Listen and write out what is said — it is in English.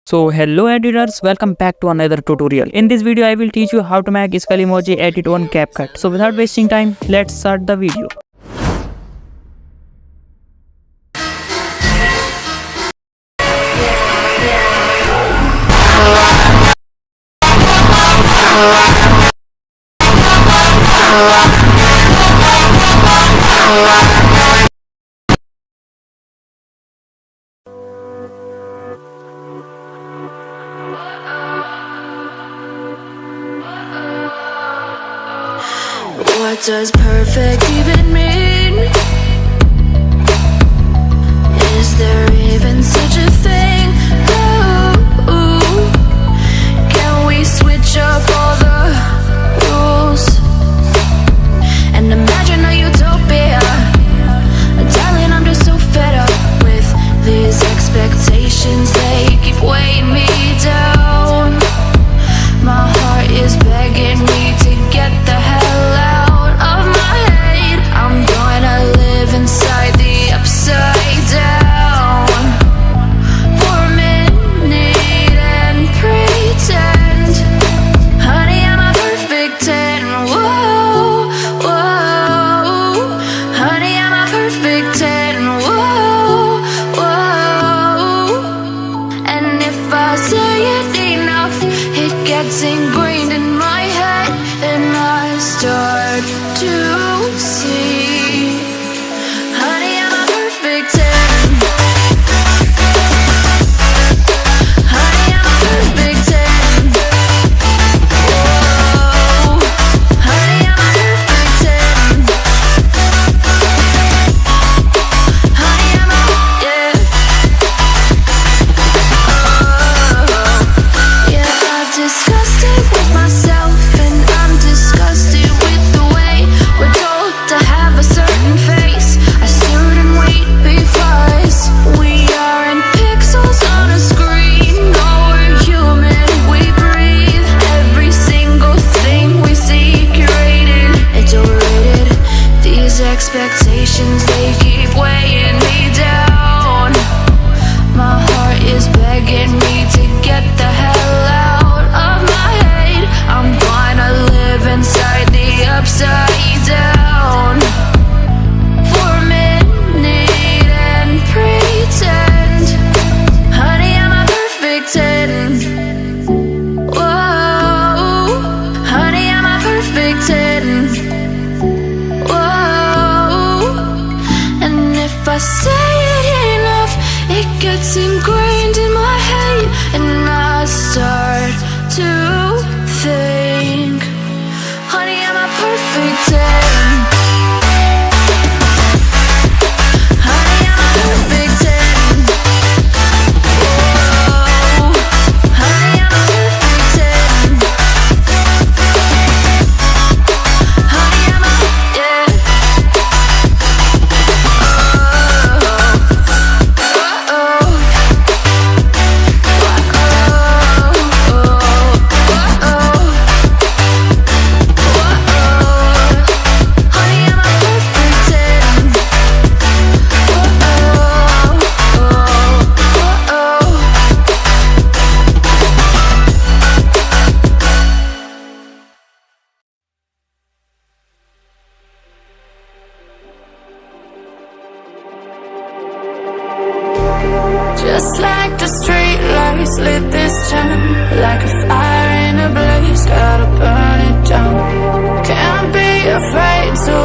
So hello editors, welcome back to another tutorial. In this video I will teach you how to make skull emoji edit on Capcut. So without wasting time, let's start the video. What does perfect even mean? Is there even such a thing? Ooh, can we switch up all the rules and imagine a utopia? Darling, I'm just so fed up with these expectations. They keep weighing me down. My heart is begging me to get the hell out of my head. I'm gonna live inside the upside down for a minute and pretend, honey, I'm a perfect 10. Whoa, whoa, honey, I'm a perfect 10. Whoa, whoa, and if I say it enough, it gets ingrained in my head, and I start to see, honey, I'm a perfect 10. Honey, I'm a perfect 10. Whoa, honey, I'm a perfect 10. Honey, I'm a, yeah. Oh, yeah, I've discussed it with myself, and I'm disgusted with the way we're told to have a certain face, a certain weight, because we aren't pixels on a screen. No, we're human, we breathe. Every single thing we see curated, it's overrated. These expectations, they keep weighing me down. My heart is begging me to get the hell out of my head. I'm gonna live inside the upside down for a minute and pretend, honey, I'm a perfect 10. Whoa, honey, I'm a perfect 10. Whoa, and if I say it enough, it gets ingrained in my head, and I start to think, honey, I'm a perfect 10. Honey, I'm a perfect 10. Whoa, honey, I'm a perfect 10. Honey, I'm a, yeah. Just like the street lights lit this town, like a fire in a blaze, gotta burn it down. Can't be afraid to